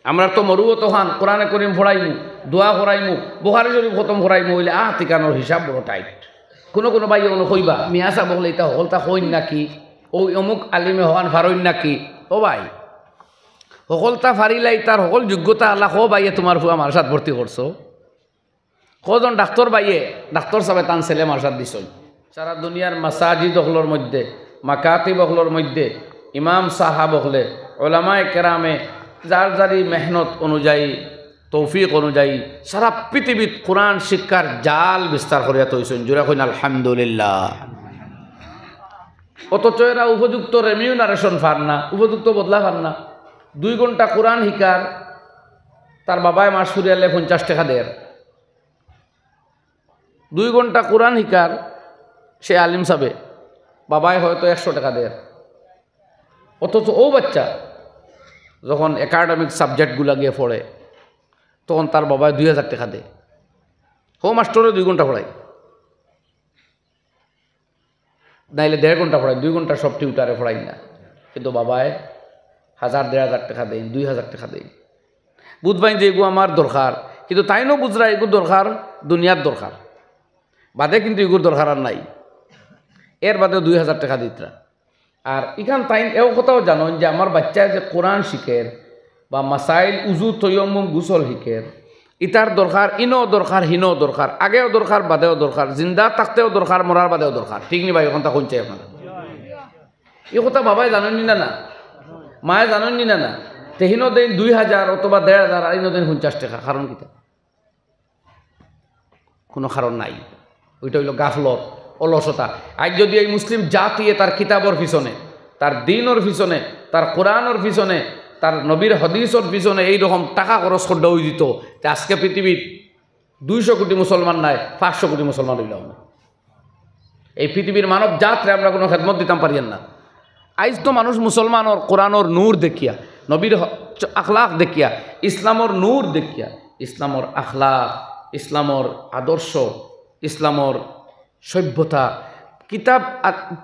আমরা তো মরুও খান কোরআনে করিম ফড়াইমু দোয়া করাইমু বুখারী শরীফ খতম করাইমু হইলে ঠিকানোর হিসাব বড় টাইট। কোনো ভাই কোনো কইবা মিয়াসা বকলে এটা হলতা হইন নাকি ও অমুক আলিমে হওয়ান ফারইন নাকি। ও ভাই সকলতা ফারিলাই তার সকল যোগ্যতা আল্লাহ কো ভাইয়ে তোমার ফুয়া মার্শাদ ভর্তি করছো। কজন ডাক্তার বাইয়ে ডাক্তার সাহেব তান ছেলে মার্শাদ দিছ। সারা দুনিয়ার মাসাজিদ হকলোর মধ্যে মাকাতিব হকলোর মধ্যে ইমাম সাহাব হকলে ওলামায়ে কেরামে যার যারি মেহনত অনুযায়ী তৌফিক অনুযায়ী সারা পৃথিবীত কোরআন শিক্ষার জাল বিস্তার করিয়া তৈছেন। জোরে কইন আলহামদুলিল্লাহ। অথচ এরা উপযুক্ত রেমিউনারেশন পান না, উপযুক্ত বদলা পান না। 2 ঘন্টা কোরআন শিকার তার বাবায় মাস ফুরিয়ালে 50 টাকা দেয়। 2 ঘন্টা কোরআন শিকার সে আলিম সাবে বাবায় হয়তো 100 টাকা দেয়। অথচ ও বাচ্চা যখন একাডেমিক সাবজেক্টগুলো গিয়ে পড়ে তখন তার বাবায় 2000 টাকা দেয়। ও মাস্টরে 2 ঘন্টা পড়ায়, নাইলে 1.5 ঘন্টা পড়ায়, 2 ঘন্টা সব টিউটারে পড়াই না, কিন্তু বাবায় 1000-1500 টাকা দেয়, 2000 টাকা দেয়। বুঝবাই যে এগু আমার দরকার, কিন্তু তাইনও বুঝরা এগুর দরকার দুনিয়ার দরকার বাদে, কিন্তু এগুর দরকার আর নাই। এর বাদে 2000 টাকা দিতরা। আর এখান তাই এও কথাও জানেন যে আমার বাচ্চা যে কোরআন শিখের বা মাসাইল উজু তৈয়ম্মুম গুসল শিখের, ইতার দরকার ইনও দরকার হিনও দরকার, আগেও দরকার বাদেও দরকার, জিন্দা থাকতেও দরকার মরার বাদেও দরকার। ঠিক নি ভাই? এখন তা শুনছে আপনারা এই কথা বাবাই জানেননি না, মায়ে জানেননি না। তেহিনও দেন 2000 অথবা 1500 আর ইনো দেন 50 টাকা। কারণ কিতা? কোনো কারণ নাই। ওইটা হইল গাফলত, অলসতা। আজ যদি এই মুসলিম জাতি তার কিতাবর পিছনে, তার দিনের পিছনে, তার কোরআনের পিছনে, তার নবীর হাদিসের পিছনে এইরকম টাকা খরচ করতে হয়ে দিত, আজকে পৃথিবীর 200 কোটি মুসলমান নাই, 500 কোটি মুসলমান হইলাম না। এই পৃথিবীর মানব জাতরে আমরা কোনো খেদমত দিতাম পারিয়েন না। আইজ তো মানুষ মুসলমানর কোরআনর নূর দেখিয়া, নবীর আখলাক দেখিয়া, ইসলামর নূর দেখিয়া, ইসলামর আখলাক, ইসলামর আদর্শ, ইসলামর সভ্যতা, কিতাব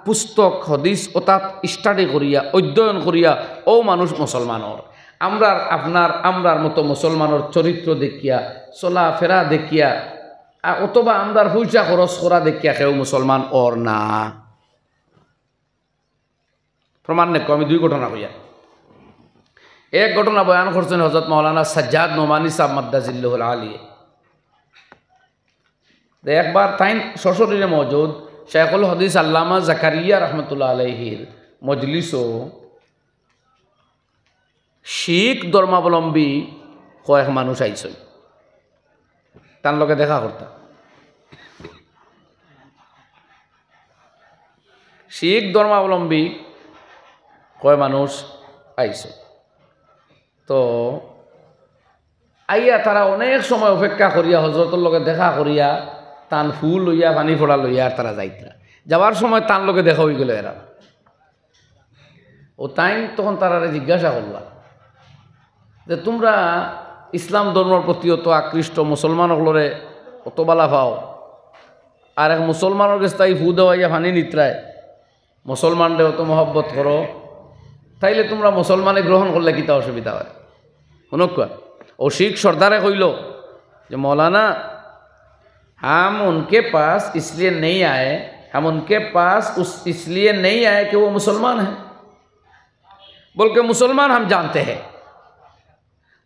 পুস্তক হদিস ওতাত স্টাডি করিয়া অধ্যয়ন করিয়া ও মানুষ মুসলমানর। আমরার মতো মুসলমানের চরিত্র দেখিয়া, চলা ফেরা দেখিয়া, অথবা আমরার পয়সা খরচ করা দেখিয়া কেউ মুসলমান ওর না। প্রমাণ নেই। আমি 2 ঘটনা কইয়া। এক ঘটনা বয়ান করছেন হযরত মাওলানা সাজ্জাদ নোমানী সাহেব মাদ্দাজিল্লাহুল আলিয়ে। একবার তাইন শ্বশুরে মৌজুদ শেখুল হদিস আল্লামা জাকারিয়া রহমতুল্লাহ আলাইহির মজলিসও শিখ ধর্মাবলম্বী কয়েক মানুষ আইসই, তার লগে দেখা করতাম। শিখ ধর্মাবলম্বী কয় মানুষ আইসে, তো আইয়া তারা অনেক সময় অপেক্ষা করিয়া হজরতর লগে দেখা করিয়া তান ফুল লইয়া পানি ফোড়া লইয়া আর তারা যাইতরা। যাওয়ার সময় তান লগে দেখা হয়ে গেল এরা। ও তাই তখন তারা জিজ্ঞাসা করলা যে তোমরা ইসলাম ধর্মের প্রতি অত আকৃষ্ট, মুসলমান হলরে অত বালা পাও, আর এক মুসলমানের কাছে তাই ফু দেওয়াইয়া পানি নিত্রায়, মুসলমানরে অত মহব্বত করো, তাইলে তোমরা মুসলমানে গ্রহণ করলে কিতা অসুবিধা হয়? শুনকুয়া ও শিখ সর্দারে কইল যে मौलाना हम उनके पास इसलिए नहीं आए, हम उनके पास इसलिए नहीं आए कि वो मुसलमान हैं, बल्कि मुसलमान हम जानते हैं।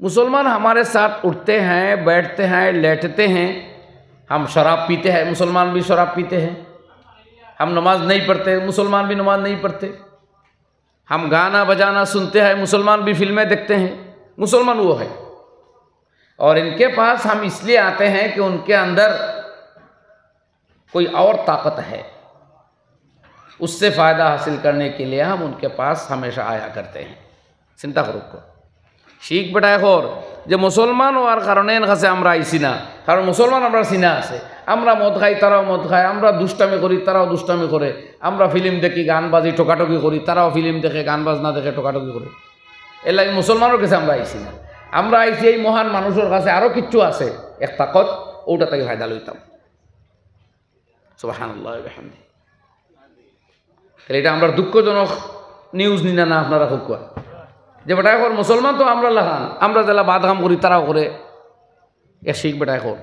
मुसलमान हमारे साथ उठते हैं, बैठते हैं, लेटते हैं, हम शराब पीते हैं, मुसलमान भी शराब पीते हैं, हम नमाज नहीं पढ़ते, मुसलमान भी नमाज नहीं पढ़ते, हम गाना बजाना सुनते हैं, मुसलमान भी फिल्में देखते हैं, मुसलमान वो है। और इनके पास हम इसलिए आते हैं कि उनके अंदर कोई और ताकत है, उससे फ़ायदा हासिल करने के लिए हम उनके पास हमेशा आया करते हैं। चिंता करो को শিখ বেটায় খর যে মুসলমান হওয়ার কারণে এর কাছে আমরা আইসি না, কারণ মুসলমান আমরা চিনা আছে, আমরা মদ খাই তারাও মদ খায়, আমরা দুষ্টামি করি তারাও দুষ্টামি করে, আমরা ফিল্ম দেখি গান বাজি টোকাটকি করি, তারাও ফিল্ম দেখে গান বাজনা দেখে টোকাটকি করে। এর লাগে মুসলমানের কাছে আমরা আইসি না, আমরা আইসি এই মহান মানুষের কাছে আরও কিচ্ছু আছে এক তাকত, ওটা থেকে ফায়দা লইতাম। সুবহানাল্লাহ ওয়া বিহামদিহি। এটা আমরা দুঃখজনক নিউজ নিনা না আপনারা খুব যে বেটা এখন মুসলমান তো আমরা লাগান, আমরা যারা বাদ কাম করি তারাও করে, এ শিখ বেটা এখন।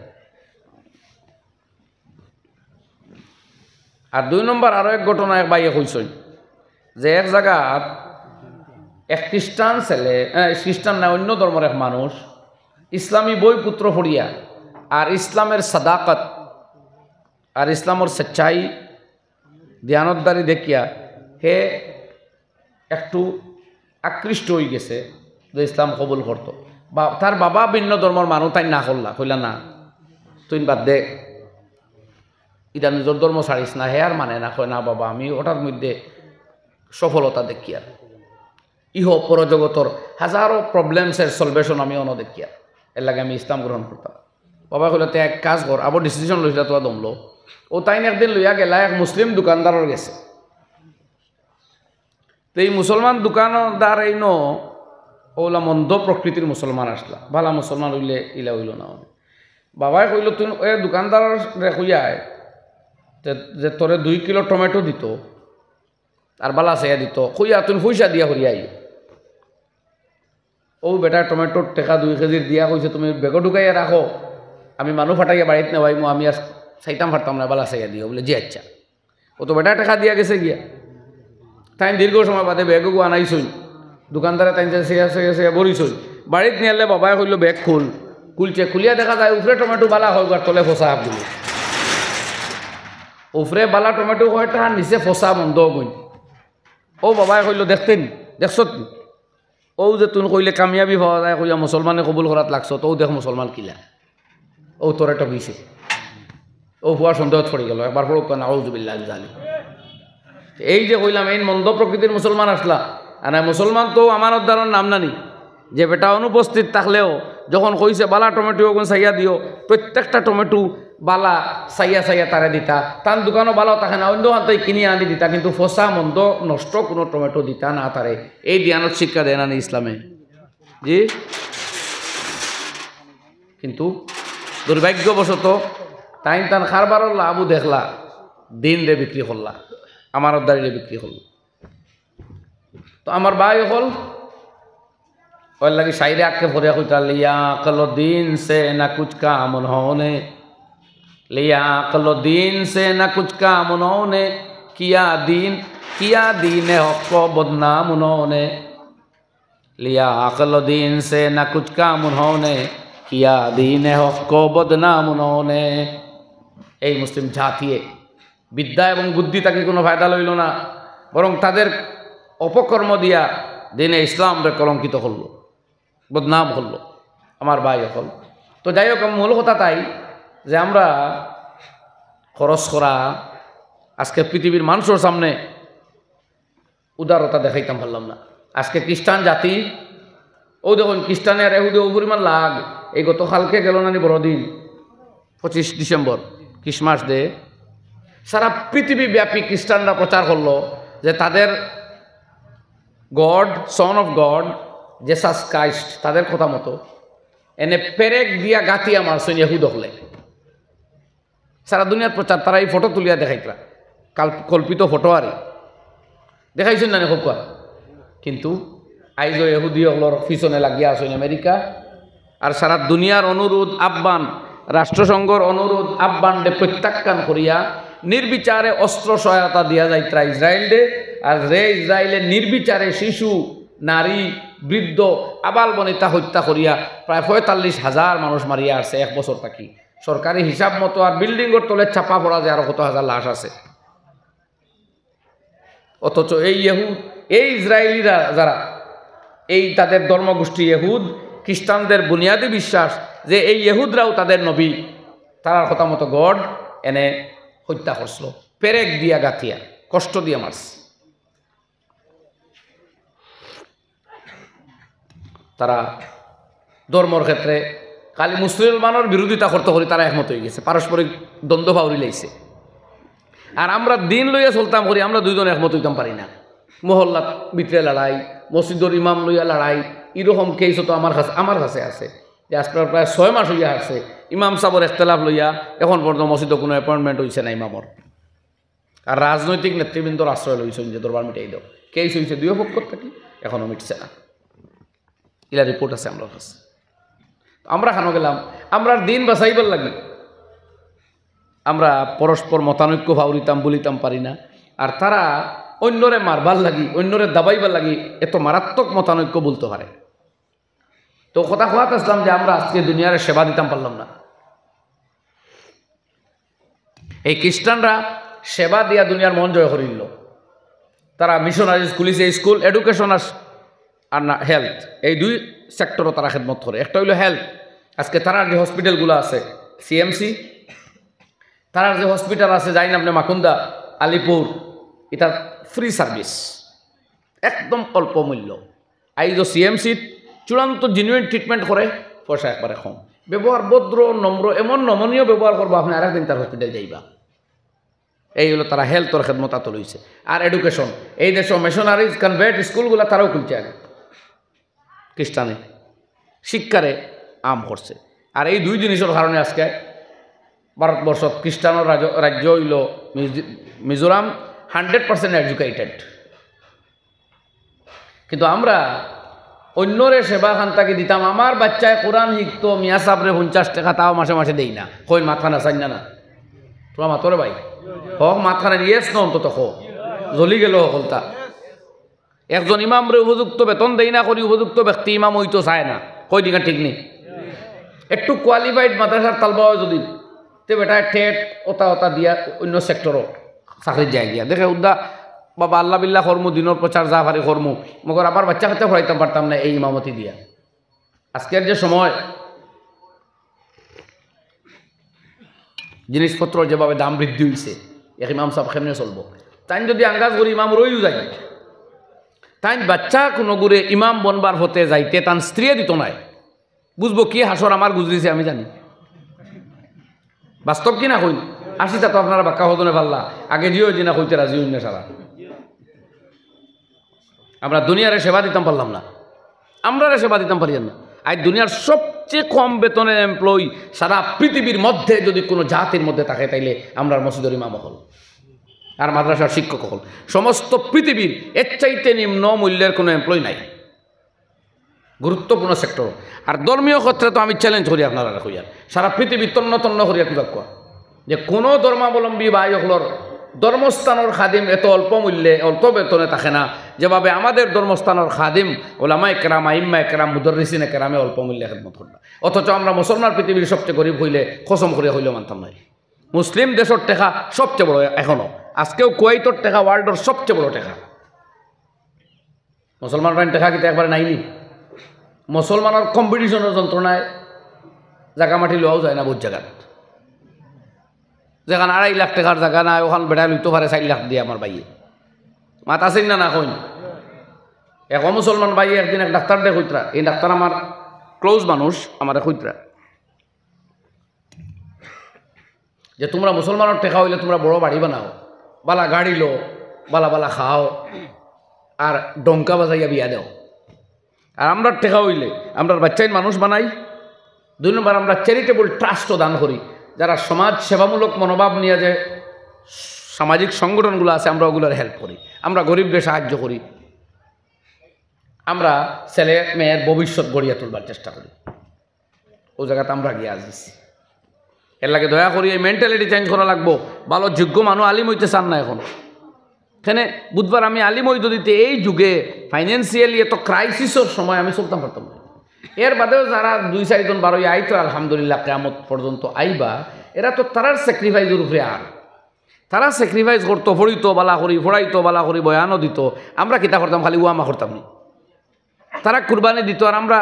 আর 2 নম্বর আরও এক ঘটনা এক বাইয়ে কইসই যে এক জায়গাত এক খ্রিস্টান ছেলে, খ্রিস্টান না অন্য ধর্মের এক মানুষ ইসলামী বই পুত্র পড়িয়া আর ইসলামের সাদাকত আর ইসলামের সচ্চাই ধ্যানদারি দেখিয়া হে একটু আকৃষ্ট হয়ে গেছে যে ইসলাম কবুল করতো। বা তার বাবা ভিন্ন ধর্মের মানুষ তাই না কইলা না তুই বাদ দে, এটা নিজের ধর্ম ছাড়িস না। হে আর মানে না, কয় না বাবা আমি ওটার মধ্যে সফলতা দেখি আর ইহ পরজগতর হাজারো প্রবলেমসের সলভেশন আমি অন দেখি আর এর লাগে আমি ইসলাম গ্রহণ করতাম। বাবা কইলে তে এক কাজ কর, আবার ডিসিশন লইছিল তোরা দমলো। ও তাই একদিন লইয়া গেলা এক মুসলিম দোকানদারের গেছে। তো এই মুসলমান দোকানদার এই ওলা মন্দ প্রকৃতির মুসলমান আসলা, ভালা মুসলমান হইলে ইলা হইল না। বাবাই কইল তুই এ দোকানদারের কইয়ায় যে তোরে 2 কিলো টমেটো দিত আর বালা চেয়া দিত, কইয়া তুই পয়সা দিয়া করিয়াই। ও বেটা টমেটোর টেকা 2 কেজির দিয়া কইছে তুমি বেগো ঢুকাইয়া রাখো, আমি মানুষ ফাটাইয়া বাড়িতে নেবাইমো, আমি আর চাইতাম ফারতাম না, বালা চেয়া দিও। বলে জি আচ্ছা। ও তো বেটা টেকা দিয়া গেছে গিয়া। তাই দীর্ঘ সময় বাদে ব্যাগও আনাইছই, দোকানদারে তাই চেয়া বরিছই। বাড়িতে নিয়ে বাবাই কইল ব্যাগ খুলছে, খুলিয়া দেখা যায় উপরে টমেটো বালা হয় আর তলে ফসা হাফগুলো। উপরে বালা টমেটো হয় তাহার নিচে ফসা বন্ধ গই। ও বাবাই কইল দেখতেন দেখছ ও যে তুই কইলে কামিয়াবি হওয়া যায়, কইয়া মুসলমানে কবুল করাত লাগছ, তো দেখ মুসলমান কিলা ও তোরে টকিছে। ও হওয়ার সন্দেহত পড়ে গেল, একবার পড়ুক না আউযুবিল্লাহ জালি। এই যে কইলাম এই মন্দ প্রকৃতির মুসলমান আসলা, আর মুসলমান তো আমার উদ্ধারণ নাম নানি যে বেটা অনুপস্থিত থাকলেও যখন কইছে বালা টমেটো ওগুন চাইয়া দিও, প্রত্যেকটা টমেটো বালা চাইয়া তারে দিতা। তার দোকানও বালাও থাকে না, অন্য হাতে কিনে আনি দিতা, কিন্তু ফসা মন্দ নষ্ট কোনো টমেটো দিতা না তারে। এই জ্ঞানের শিক্ষা দেয় না ইসলামে জি। কিন্তু দুর্ভাগ্যবশত তাই তার খারবারর লাভও দেখলা, দিন রে বিক্রি করলা, আমার উদ্ধারিরে বিক্রি করল। তো আমার ভাই হল ওর লাগে সাইরে আঁকে ভরিয়া কইতা লিয়া কল দিন সে না কুছ কাম উन्होंने, लिया कल दिन से न कुछ काम उन्होंने, किया दीन हक को बदनाम उन्होंने, लिया कल दिन से न कुछ काम उन्होंने, किया दीन हक को बदनाम उन्होंने। এই মুসলিম জাতিয়ে বিদ্যা এবং বুদ্ধি তাকে কোনো ফায়দা লইল না, বরং তাদের অপকর্ম দিয়া দিনে ইসলামরে কলঙ্কিত করল, বদনাম করল আমার ভাই হল। তো যাই হোক মূল কথা তাই যে আমরা খরচ করা আজকে পৃথিবীর মানুষের সামনে উদারতা দেখাইতাম পারলাম না। আজকে খ্রিস্টান জাতি ও দেখুন খ্রিস্টানের এহুদি ও পরিমাণ লাগ। এই গতকালকে গেল নানি বড়দিন 25 ডিসেম্বর ক্রিসমাস ডে, সারা পৃথিবী ব্যাপী খ্রিস্টানরা প্রচার করলো যে তাদের god son of god Jesus Christ তাদের কথা মতো এনে পেরেক দিয়া গাতিয়া মারছেন ইহুদ হলে। সারা দুনিয়ার প্রচার, তারা এই ফটো তুলিয়া দেখাইতরা, কল্পিত ফটো আরে দেখাইছেন না খুব। কিন্তু আইজ ইহুদি হলর পিছনে লাগিয়া আসেন আমেরিকা, আর সারা দুনিয়ার অনুরোধ আহ্বান, রাষ্ট্রসংঘর অনুরোধ আহ্বান ডে প্রত্যাখ্যান করিয়া নির্বিচারে অস্ত্র সহায়তা দিয়া যাইতরা ইসরায়েল ডে। আর রে ইসরায়েলের নির্বিচারে শিশু, নারী, বৃদ্ধ, আবাল বনিতা হত্যা করিয়া প্রায় 45,000 মানুষ মারিয়া আসছে 1 বছর থাকি। সরকারি হিসাব মতো আর বিল্ডিংয়ের তলে চাপা পড়া যায় আরো কত হাজার লাশ আছে। অথচ এই ইসরায়েলিরা যারা এই তাদের ধর্মগোষ্ঠী ইহুদ, খ্রিস্টানদের বুনিয়াদী বিশ্বাস যে এই ইহুদরাও তাদের নবী, তার কথা মতো গড এনে হত্যা করছিল, পেরেক দিয়া গাথিয়া কষ্ট দিয়া মারছে। তারা ধর্মর ক্ষেত্রে খালি মুসলমানের বিরোধিতা করতে করি তারা একমত হয়ে গেছে, পারস্পরিক দ্বন্দ্ব ভাউরি লাইছে। আর আমরা দিন লইয়া চলতাম করি, আমরা দুইজন একমত হইতাম পারি না। মহল্লার ভিতরে লড়াই, মসজিদর ইমাম লইয়া লড়াই, এরকম কেস তো আমার কাছে আছে যে আজকাল প্রায় 6 মাস হইয়া আসছে ইমাম সাবর এখতলাফ লইয়া এখন পর্যন্ত মসজিদে কোনো অ্যাপয়েন্টমেন্ট হয়েছে না ইমামর। আর রাজনৈতিক নেতৃবৃন্দর আশ্রয় লইছেন যে দরবার মিটাই দাও, কেস হয়েছে 2 পক্ষ থেকে, এখনও মিটছে না। এলা রিপোর্ট আছে আমরা কাছে। আমরা খানো গেলাম, আমরা দিন বাঁচাইবার লাগে আমরা পরস্পর মতানৈক্য ভাউরিতাম বলিতাম পারি না, আর তারা অন্যরে মারবার লাগি অন্যরে দাবাইবার লাগি এত মারাত্মক মতানৈক্য বলতে পারে। তো কথা কোয়াতে আসলাম যে আমরা আজকে দুনিয়ার সেবা দিতাম পারলাম না। এই খ্রিস্টানরা সেবা দিয়া দুনিয়ার মন জয় করিল। তারা মিশনারিজ খুলিছে, স্কুল এডুকেশন আর না হেলথ, এই দুই সেক্টরও তারা খেদমত করে। একটা হইল হেলথ, আজকে তারার যে হসপিটালগুলো আছে সিএমসি, তারার যে হসপিটাল আছে যাই নামনে মাকুন্দা, আলিপুর, এটা ফ্রি সার্ভিস, একদম অল্প মূল্য। আইজ সিএমসি চূড়ান্ত জেনুইন ট্রিটমেন্ট করে, পয়সা একবারে কম, ব্যবহার ভদ্র নম্র, এমন নমনীয় ব্যবহার করবো আপনি আরেকদিন তার হসপিটাল যাইবা। এই হলো তারা হেলথর খেদমত আত লইছে। আর এডুকেশন, এই দেশ মিশনারিজ কনভেন্ট স্কুলগুলো তারাও খুলছে আগে, খ্রিস্টানে শিক্ষারে আম করছে। আর এই দুই জিনিসের কারণে আজকে ভারতবর্ষত খ্রিস্টানের রাজ্য হইল মিজোরাম 100% এডুকেটেড। কিন্তু আমরা অন্যরে সেবা খান্তাকে দিতাম, আমার বাচ্চায় কোরআন শিখতো, মিয়া সাবরে 50 টাকা তাও মাসে মাসে দেই না, কই মাথা না চাই না তোমার মাতরে ভাই হক মাথানে ইয়েস না অন্তত হোক জ্বলি গেল সকলতা। একজন ইমামরে উপযুক্ত বেতন দেই না করি উপযুক্ত ব্যক্তি ইমাম হইতো চায় না, কই দিকে ঠিক নেই। একটু কোয়ালিফাইড মাদ্রাসার তালবাও যদি তে বেটা টেট ওতা ওতা দিয়া অন্য সেক্টরও চাকরি যায় গিয়া দেখে উদ্দা বাবা আল্লাহ বিল্লাহ কর্ম দিনের প্রচার যা পারি কর্ম, মগর আবার বাচ্চা কাচ্চা পড়াইতে পারতাম না এই ইমামতি দিয়া। আজকের যে সময় জিনিসপত্র যেভাবে দাম বৃদ্ধি হয়েছে, এক ইমাম সাহেব কেমনে চলবো? তাই যদি আঙ্গাজ করি ইমাম রইও যায়, তাই বাচ্চা কোনো গুড়ে ইমাম বনবার হতে যাইতে তান স্ত্রীয়ে দিত নাই, বুঝবো কি হাসর আমার গুজরিছে আমি জানি। বাস্তব কি না কইন আসিতা তো আপনারা বাক্কা হতনে পারলা, আগে জিও জিনা কইতে রাজি হইন না সারা। আমরা দুনিয়ারে সেবা দিতাম পারলাম না, আমরা সেবা দিতাম পারি না। আজ দুনিয়ার সবচেয়ে কম বেতনের এমপ্লয়ি সারা পৃথিবীর মধ্যে যদি কোনো জাতির মধ্যে থাকে তাইলে আমরা মসজিদের ইমাম হল আর মাদ্রাসার শিক্ষক হল। সমস্ত পৃথিবীর এর চাইতে নিম্ন মূল্যের কোনো এমপ্লয়ি নাই, গুরুত্বপূর্ণ সেক্টর। আর ধর্মীয় ক্ষেত্রে তো আমি চ্যালেঞ্জ করি আপনারা কইয়ার সারা পৃথিবী তন্ন তন্ন করিয়া কিবা কোয়া যে কোনো ধর্মাবলম্বী ভাই হলর ধর্মস্থানের খাদিম এত অল্প মূল্যে অল্প বেতনে থাকে না, যেভাবে আমাদের ধর্মস্থানের খাদিম ওলামা একরাম আইম্মা একরাম মুদর্রিসিন একরামে অল্প মূল্যে খেদমত করে না। অথচ আমরা মুসলমান পৃথিবীর সবচেয়ে গরিব হইলে কসম করিয়া হইলে মানতাম নাই। মুসলিম দেশের টেকা সবচেয়ে বড়, এখনও আজকেও কুয়েতর টেকা ওয়ার্ল্ডের সবচেয়ে বড় টেকা। মুসলমানরা টেকা কিন্তু একবারে নাইনি। মুসলমানের কম্পিটিশনের যন্ত্রণায় জায়গা মাটি লওয়াও যায় না বহুত জায়গাত, যেখানে 2.5 লাখ টাকার জায়গা না ওখান বেড়ায় লইতে পারে 4 লাখ দিয়ে আমার বাইয়ে মাথা চিন না কইন। এক মুসলমান বাইয়ে একদিন এক ডাক্তার দে কইতরা, এই ডাক্তার আমার ক্লোজ মানুষ, আমার কইতরা যে তোমরা মুসলমানের টেকা হইলে তোমরা বড় বাড়ি বানাও, বালা গাড়ি লো, বালা বালা খাও আর ডঙ্কা বাজাইয়া বিয়া দেও। আর আমরা টেকা হইলে আমরা বাচ্চাইন মানুষ বানাই। 2 নম্বর আমরা চ্যারিটেবল ট্রাস্টও দান করি, যারা সমাজ সেবামূলক মনোভাব নিয়ে যে সামাজিক সংগঠনগুলো আছে আমরা ওগুলোর হেল্প করি, আমরা গরিবদের সাহায্য করি, আমরা ছেলে মেয়ের ভবিষ্যৎ গড়িয়া তুলবার চেষ্টা করি। ও জায়গাতে আমরা গিয়ে আসছি। এর লাগে দয়া করি এই মেন্টালিটি চেঞ্জ করা লাগবো। ভালো যোগ্য মানুষ আলিম হইতে চান না এখন। এখানে বুধবার আমি আলিম হইত দিতে এই যুগে ফাইন্যান্সিয়ালি এত ক্রাইসিসের সময় আমি চলতাম পারতাম না। এর বাদেও যারা 2-4 জন বারোই আইতো আলহামদুলিল্লাহ কেয়ামত পর্যন্ত আইবা, এরা তো তারার স্যাক্রিফাইসের উপরে আর তারা স্যাক্রিফাইস করতো, পড়িতো বালা করি, পড়াইতো বালা করি, বয়ানও দিত। আমরা কিতা করতাম খালি ওয়ামা করতাম নি, তারা কুরবানি দিত আর আমরা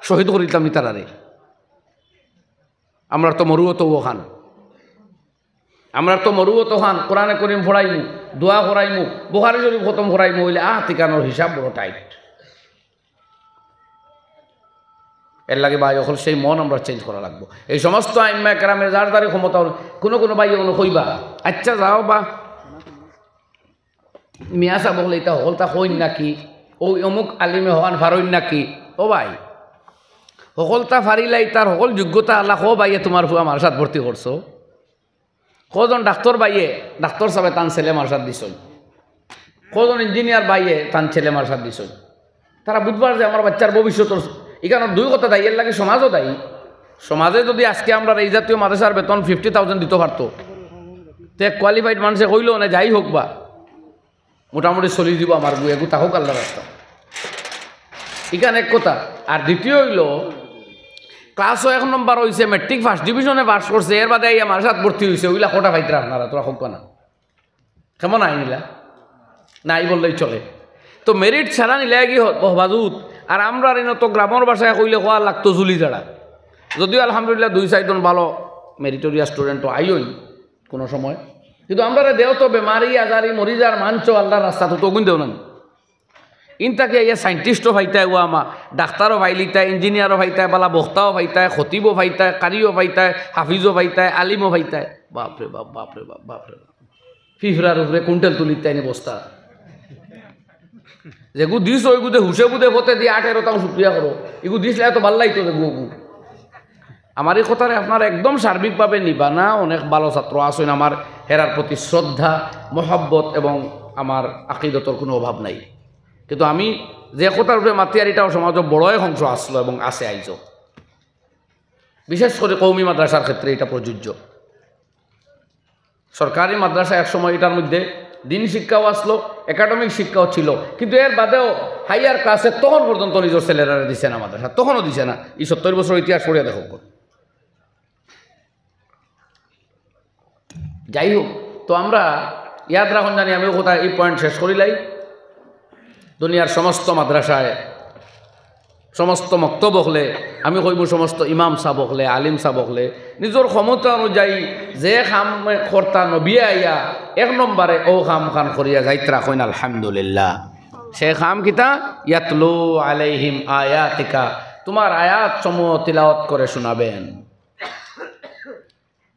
শহীদ করে দিতাম নি তারারে। আমরা তো মরুও ওখান, আমরা তো মরুও খান, কোরআনে করিম পড়াইমু, দোয়া করাইমু, বুখারী শরীফ খতম করাইমু, হইলে ঠিকানোর হিসাব বড় টাইট। এর লাগে ভাই অকল সেই মন আমরা চেঞ্জ করা লাগবো। এই সমস্ত আইম্মা কেরামে যার দ্বারে ক্ষমতা কোনো কোনো ভাই কোনো কইবা আচ্ছা যাও বা মিয়া সাহেব বলে এটা সকলতা কইন নাকি, ও অমুক আলিমে হওয়ান ফারইন নাকি। ও ভাই সকলতা ফারিলাই তার সকল যোগ্যতা আল্লাহ কো ভাইয়ে তোমার ফুয়া মার্শাদ ভর্তি করছো, কজন ডাক্তার বাইয়ে ডাক্তার সাহেব তান ছেলে মার্শাদ দিছ, কজন ইঞ্জিনিয়ার বাইয়ে তান ছেলে মার্শাদ দিছ। তারা বুধবার যে আমার বাচ্চার ভবিষ্যৎ এখানে দুই কথা দায়ী, এর লাগে সমাজও দায়ী। সমাজে যদি আজকে আমরা এই জাতীয় মাদ্রাসার বেতন 50,000 দিতে পারতো, তো এক কোয়ালিফাইড মানুষে কইলেও না যাই হোক বা মোটামুটি চলি দিব আমার বই এগু তাহোক আল্লাহ রাস্তা। এখানে এক কথা। আর দ্বিতীয় হইল ক্লাসও 1 নম্বর হয়েছে, মেট্রিক ফার্স্ট ডিভিশনে পাস করছে, এর বাদে আমার সাথে ভর্তি হয়েছে, ওইলা কোটা ফাইতরা আপনারা তোরা হোক না কেমন আইনিলা নাই বললেই চলে। তো মেরিট ছাড়া নিলে কি বাজুত। আর আমরা তো গ্রামের বাসায় কইলে হওয়া লাগতো জুলি যারা, যদিও আলহামদুলিল্লাহ 2-4 জন ভালো মেরিটোরিয়া স্টুডেন্টও আইই কোনো সময়, কিন্তু আমরা দেও তো বেমারি আজারি মরিজার মানছ আল্লাহর রাস্তা তো তগুন দেও না। ইনতাকে ইয়ে সাইন্টিস্টও ভাইতায়, ও আমা ডাক্তারও ভাইলিতায়, ইঞ্জিনিয়ারও ভাইতায়, বালা বক্তাও ভাইতায়, খতিবও ভাইতায়, কারিও ভাইতায়, হাফিজও ভাইতায়, আলিমও ভাইতায়। বাপরে বাপ বাপরে বাপ বাপরে বাপ, ফিফরার উপরে কুইন্টাল তুলিতায় নি বস্তা, যেগু দিস ওইগুদে হুসে বুদে হতে দিয়ে 18টাও শুক্রিয়া করো, এগু দিসলে এত ভাল লাগতো যেগু। আমার এই কথারে আপনারা একদম সার্বিকভাবে নিবা না। অনেক ভালো ছাত্র আসেন, আমার হেরার প্রতি শ্রদ্ধা মহব্বত এবং আমার আকিদতর কোনো অভাব নাই। কিন্তু আমি যে কথার উপরে মাতিয়ারিটাও সমাজে বড়ই অংশ আসলো এবং আছে আইজ, বিশেষ করে কৌমি মাদ্রাসার ক্ষেত্রে এটা প্রযোজ্য। সরকারি মাদ্রাসা একসময় এটার মধ্যে দিন শিক্ষাও আসলো, একাডেমিক শিক্ষাও ছিল, কিন্তু এর বাদেও হাইয়ার ক্লাসে তখন পর্যন্ত নিজের ছেলেরা দিছে না মাদ্রাসা, তখনও দিছে না। এই 70 বছর ইতিহাস পড়িয়া দেখো। যাই হোক, তো আমরা ইয়াদ রাখুন জানি, আমিও কোথায় এই পয়েন্ট শেষ করিলাই। দুনিয়ার সমস্ত মাদ্রাসায় সমস্ত মক্তব হলে, আমি কইব সমস্ত ইমাম সাহেব হলে, আলিম সাহেব হলে, নিজের ক্ষমতা অনুযায়ী যে খাম কর্তা নবিয়ে আইয়া 1 নম্বরে ও খাম খান করিয়া যাইত্রা কইন আলহামদুলিল্লাহ। সে খাম কিতা ইয়াতলু আলাইহিম আয়াতিকা, তোমার আয়াত সমূহ তিলাওয়াত করে শোনাবেন।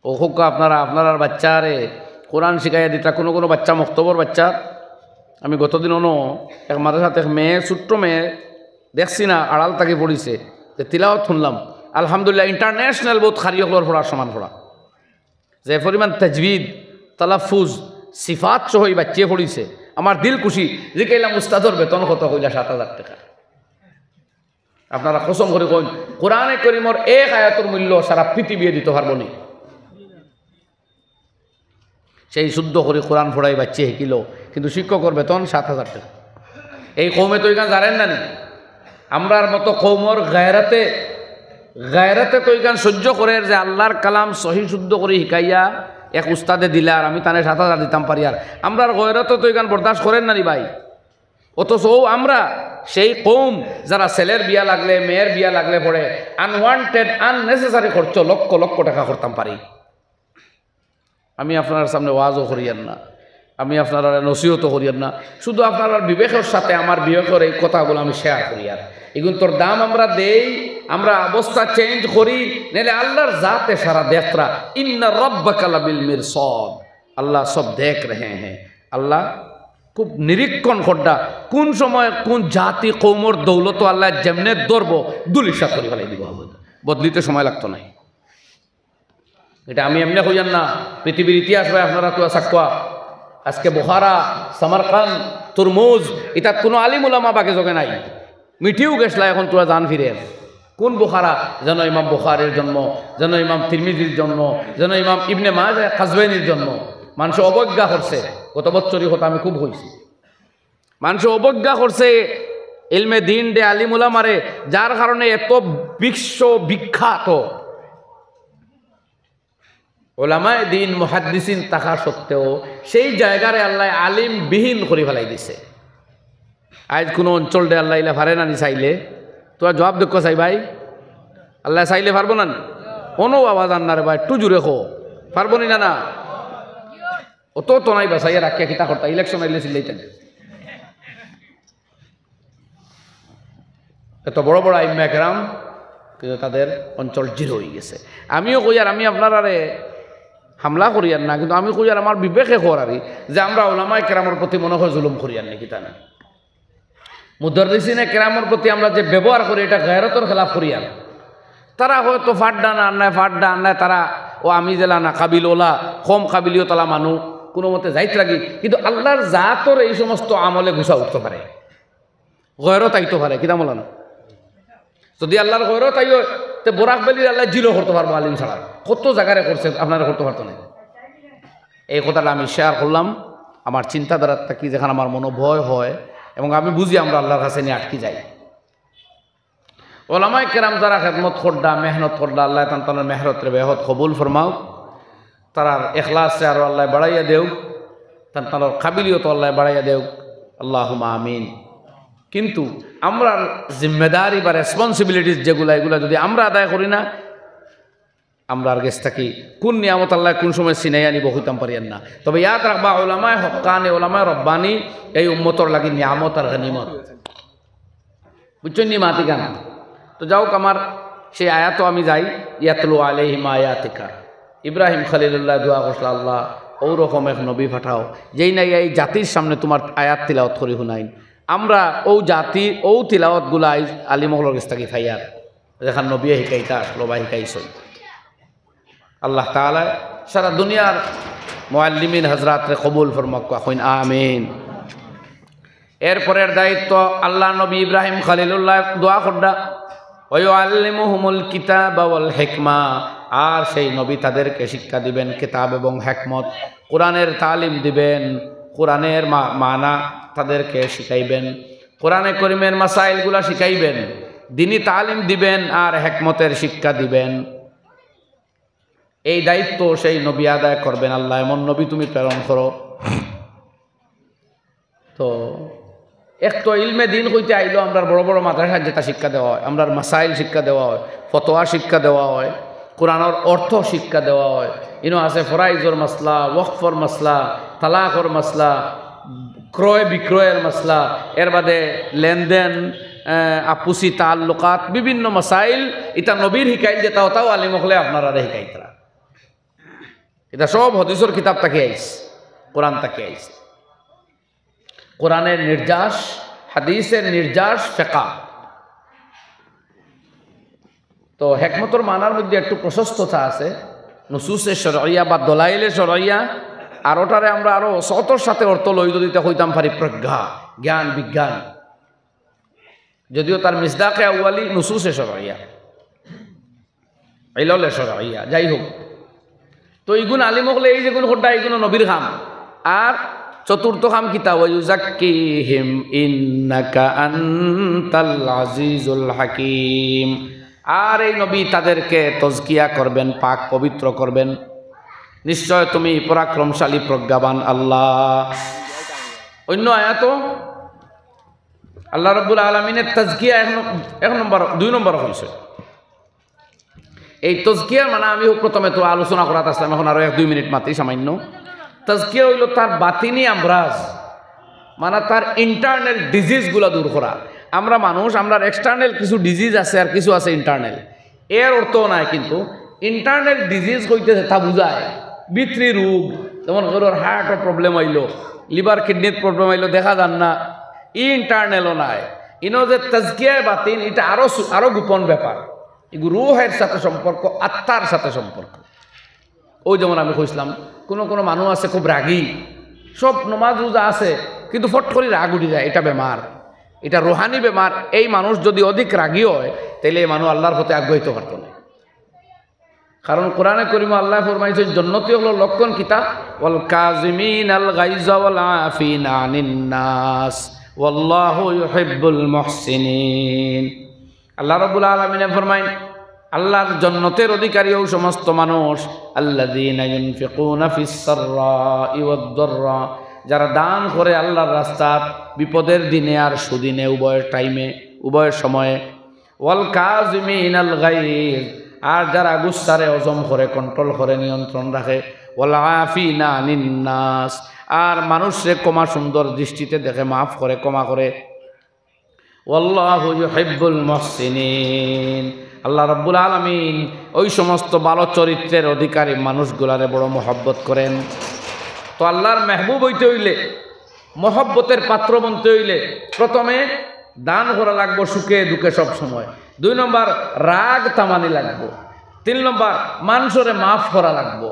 ও হোক আপনার বাচ্চারে কোরআন শিখাইয়া দিতা। কোনো কোনো বাচ্চা মক্তবর বাচ্চা, আমি গতদিন এক মাদ্রাসাতে এক মেয়ে, ছোট্ট মেয়ে দেখছি না, আড়াল তাকে পড়িছে, যে তিলাওয়াত শুনলাম আলহামদুলিল্লাহ, ইন্টারন্যাশনাল বহুত খারিয়কলর পড়ার সমান পড়া, যে পরিমাণ তাজবিদ তালাফুজ সিফাত সহই বাচ্চিয়ে পড়িছে। আমার দিল খুশি। যে কেলাম উস্তাদর বেতন কত কইলা 7,000 টাকা। আপনারা কসম করে কইন, কোরআনে করিমর এক আয়াতের মূল্য সারা পৃথিবী দিতে পারবো নি। সেই শুদ্ধ করে কোরআন পড়াই বাচ্চি শিখিল, কিন্তু শিক্ষকর বেতন 7,000 টাকা। এই কৌমে তো এখান জানেন না নি, আমরার মতো কৌমর গায়রাতে তো এখান সহ্য করে যে আল্লাহর কালাম সহি শুদ্ধ করে শিখাইয়া এক উস্তাদে দিলে আর আমি তানে 7,000 দিতাম পারি। আর আমরার গয়রাতে তো এখান বরদাস্ত করেন না নি ভাই। অথচ আমরা সেই কৌম যারা ছেলের বিয়া লাগলে মেয়ের বিয়া লাগলে পড়ে আনওয়ান্টেড আননেসেসারি খরচ লক্ষ লক্ষ টাকা করতাম পারি। আমি আপনার সামনে ওয়াজও করিয়েন না, আমি আপনারা নসিহতও করিয়েন না, শুধু আপনার বিবেকের সাথে আমার বিবেকের এই কথাগুলো আমি শেয়ার করি। আর এগুলো তোর দাম আমরা দেই, আমরা অবস্থা চেঞ্জ করি, নাহলে আল্লাহর জাতে সারা দেখরা। ইন্না রাব্বাকা লাবিল মিরসাদ, আল্লাহ সব দেখ রহে হ্যাঁ। আল্লাহ খুব নিরীক্ষণ করডা, কোন সময় কোন জাতি কৌমর দৌলত আল্লাহ যেমনে ধরব দুলিশা করে ফেলাই দিব, বদলিতে সময় লাগতো নাই। এটা আমি এমনি কইয়ান না, পৃথিবীর ইতিহাস ভাই আপনারা তো সাক্কা। আজকে বুখারা, সামারকান্দ, তুরমুজ, ইতাত কোনো আলিম উলামা বাকি যোগে নাই, মিটিও গেছলা। এখন তোরা জান ফিরে কোন বুখারা, যেন ইমাম বুখারের জন্ম, যেন ইমাম তিরমিজির জন্ম, যেন ইমাম ইবনে মাজাহ কাজওয়াইনির জন্ম। মানুষ অবজ্ঞা করছে, গত বছরই কথা আমি খুব হয়েছি, মানুষ অবজ্ঞা করছে ইলমে দিন ডে আলিম উলামারে, যার কারণে এত বিশ্ববিখ্যাত ওলামায়ে দিন মুহাদ্দিসিন থাকা সত্ত্বেও সেই জায়গারে আল্লাহ আলিম বিহীন করে ফেলাই দিছে। আজ কোনো অঞ্চলটা আল্লাহ ইলা পারে না নি চাইলে, তোরা জবাব দেখো চাই ভাই, আল্লাহ চাইলে পারবো না? কোনো আওয়াজ আন্নারে ভাই, একটু জুড়ে খো, পারবো নি? না অত তো নাই বাসাইয়া রাখিয়া কিতা করতা, ইলেকশন আইলে চিল্লাইতেন। এত বড় বড় আইম্মা কেরাম, কিন্তু তাদের অঞ্চল জিরো হয়ে গেছে। আমিও কই আর আমি আপনার আরে হামলা করিয়ার না, কিন্তু আমি কই আর আমার বিবেকে করারি যে আমরা ওলামায়ে কেরামের প্রতি মনে হয় জুলুম করিয়ার নাকি তা না। মুদাররিসিনে কেরামের প্রতি আমরা যে ব্যবহার করি এটা গায়রতর খেলাফ করিয়ার। তারা হয়তো ফাড্ডা না আন্নায় তারা ও আমি জেলা না কাবিল ওলা কম কাবিলিও তালা মানুষ কোনো মতে যাইতে লাগি, কিন্তু আল্লাহর জাতর এই সমস্ত আমলে গুছা উঠতে পারে, গয়রত আইতে পারে, কিনা বলা না? যদি আল্লাহর গয়রও তাইও তে বোরাক বেলির আল্লাহ জিরো করতে পারবো আলিম ছাড়া কত জায়গায় করছে আপনারা করতে পারতো না। এই কথাটা আমি শেয়ার করলাম আমার চিন্তাধারার থাকি যেখানে আমার মনোভয় হয় এবং আমি বুঝি আমরা আল্লাহর কাছে নিয়ে আটকে যাই। ওলামায়ে কেরাম যারা খেদমত করডা মেহনত করডা আল্লাহ তার মেহরতরে বেহত কবুল ফরমাও, তারার এখলাসে আরও আল্লাহ বাড়াইয়া দেও, তার কাবিলিয়ত আল্লাহ বাড়াইয়া দেও, আল্লাহুম্মা আমিন। কিন্তু আমরা জিম্মেদারি বা রেসপন্সিবিলিটিস যেগুলো এগুলো যদি আমরা আদায় করি না, আমরা আর গেছ থাকি কোন নিয়ামত আল্লাহ কোন সময় চিনাইয়া নিব হইতাম পারিয়ান না। তবে ইয়াদ রাখবা ওলামায়ে হক্কানি ওলামায়ে রব্বানি এই উম্মতর লাগি নিয়ামত আর গনিমত, বুঝছেন নি মাতি গান। তো যাওক আমার সেই আয়াতও আমি যাই, ইয়াতলু আলাইহিম আয়াতিকা, ইব্রাহিম খলিলুল্লাহ দোয়া করছিল আল্লাহ ওরকম এক নবী পাঠাও যেই নাই এই জাতির সামনে তোমার আয়াত তিলাওয়াত করি শুনাইন। আমরা ও জাতি ও তিলাওয়াতগুলা আলিমহলর কাছ থেকে ফাইয়ার যেখান নবী শিকাইতা আসলো বা শিকাইছই। আল্লাহ তাআলা সারা দুনিয়ার মুআল্লিমিন হযরতরে কবুল ফরমাক কইন আমিন। এরপরের দায়িত্ব আল্লাহ নবী ইব্রাহিম খলিলুল্লাহ দোয়া করডা ওয়ায়ুআল্লিমুহুমুল কিতাবা ওয়াল হিকমা, আর সেই নবী তাদেরকে শিক্ষা দিবেন কিতাব এবং হিকমত, কোরআনের তালিম দিবেন, কোরআনের মানা তাদেরকে শিখাইবেন, কোরআনে করিমের মাসাইলগুলা শিখাইবেন, দিনী তালিম দিবেন আর হিকমতের শিক্ষা দিবেন। এই দায়িত্ব সেই নবী আদায় করবেন। আল্লাহ এমন নবী তুমি প্রেরণ করো। তো এক তো ইলমে দিন হইতে আইলো আমরা বড় বড় মাদ্রাসা যেটা শিক্ষা দেওয়া হয়, আমরা মাসাইল শিক্ষা দেওয়া হয়, ফতোয়া শিক্ষা দেওয়া হয়, কোরআনের অর্থ শিক্ষা দেওয়া হয়। ইনো আছে ফরাইজর মাসলা, ওয়াকফর মাসলা, তালাকর মাসলা, ক্রয় বিক্রয়ের মাসলা, এর বাদে লেনদেন, আপুসি তাল্লুকাত, বিভিন্ন মাসাইল এটা নবীর শিকাইল যেটা ওটাও আলিমকলে আপনারা শিকাইতরা। এটা সব হাদিসের কিতাব থেকে আইস, কোরআন থেকে আইস। কোরআনের নির্যাস, হাদিসের নির্যাস, ফিকহ। তো হিকমতর মানার মধ্যে একটু প্রশস্ততা আছে, নুসুসে শরঈয়া বা দলাইলে শরঈয়া, আর ওটারে আমরা আরো সতর সাথে অর্থ লই যদি হইতাম পারি প্রজ্ঞা, জ্ঞান, বিজ্ঞান, যদিও তার মিসদাকে আউয়ালি নুসুসে শরঈয়া, ইললে শরঈয়া, যাই হোক। তো এইগুণ আলিমকলে এই যেগুলো হড্ডা এইগুলো নবীর খাম। আর চতুর্থ খাম কিতা ওয়ায়ুযাক্কিহিম ইন্নাকা আনতাল আজিজুল হাকিম, আর এই নবী তাদেরকে তজকিয়া করবেন, পাক পবিত্র করবেন। নিশ্চয় তুমি পরাক্রমশালী প্রজ্ঞাবান আল্লাহ। অন্য আয়াত আল্লাহ রাব্বুল আলামিনের তাজকিয়া দুই নম্বর হয়েছে। এই তজকিয়ার মানে আমি প্রথমে তো আলোচনা করাতে আসলাম, এখন আরো 1-2 মিনিট মাত্রই সামান্য। তাজকিয়া হইল তার বাতিনি আমরাজ, মানে তার ইন্টারনাল ডিজিজগুলো দূর করা। আমরা মানুষ, আমরা এক্সটার্নাল কিছু ডিজিজ আছে আর কিছু আছে ইন্টারনাল। এর অর্থ নাই, কিন্তু ইন্টারনাল ডিজিজ কইতেছে তা বুঝায় ভিতরি রোগ, যেমন কারোর হার্টের প্রবলেম হইল, লিভার কিডনির প্রবলেম হইল, দেখা যান না, ই ইন্টারনালও নাই। ইনো যে তাজকিয়া বাতিন এটা আরো গোপন ব্যাপার, এগুলো রুহের সাথে সম্পর্ক, আত্মার সাথে সম্পর্ক। ওই যেমন আমি কইছিলাম কোনো মানুষ আছে খুব রাগী, সব নমাজ রোজা আছে কিন্তু ফট করে রাগ উঠে যায়, এটা বেমার, এটা রোহানি বেমার। এই মানুষ যদি অধিক রাগী হয় তাহলে এই মানুষ আল্লাহর পথে আগ্রহিত পারত না। কারণ কোরআনে কারীমে আল্লাহ ফরমাইছেন জান্নাতি হলো লক্ষণ কিতা, ওয়াল কাযিমিনাল গায়যা ওয়াল আফিনা আনিন নাস ওয়াল্লাহু ইউহিব্বুল মুহসিনিন। আল্লাহ রাব্বুল আলামিন ফরমাইন আল্লাহর জান্নাতের অধিকারী ও সমস্ত মানুষ আল্লাযীনা ইউনফিকুনা ফিস সাররাই ওয়াদ দাররা, যারা দান করে আল্লাহর রাস্তায় বিপদের দিনে আর সুদিনে, উভয়ের টাইমে, উভয়ের সময়ে। ওয়াল কাযিমিনাল গায়জ, আর যারা গুসারে হজম করে, কন্ট্রোল করে, নিয়ন্ত্রণ রাখে। ওয়াল আফিনা আনিন নাস, আর মানুষকে ক্ষমা সুন্দর দৃষ্টিতে দেখে, মাফ করে, ক্ষমা করে। ওয়াল্লাহু ইউহিব্বুল মুহসিনিন, আল্লাহ রাব্বুল আলামিন ওই সমস্ত ভালো চরিত্রের অধিকারী মানুষগুলারে বড় মহব্বত করেন। তো আল্লাহর মেহবুব হইতে হইলে, মহব্বতের পাত্র বনতে হইলে প্রথমে দান করা লাগবো সুখে দুঃখে সব সময়। 2 নম্বর রাগ তামানি লাগবো। 3 নম্বর মানুষরে মাফ করা লাগবো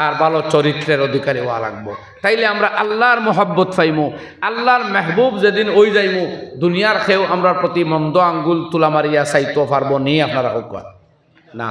আর ভালো চরিত্রের অধিকারী হওয়া লাগবো। তাইলে আমরা আল্লাহর মোহাব্বত পাইমু, আল্লাহর মেহবুব যেদিন ওই যাইমু, দুনিয়ার খেয়েও আমরা প্রতি মন্দ আঙ্গুল তুলা মারিয়া চাইতে পারবো নি? আপনারা হোক না।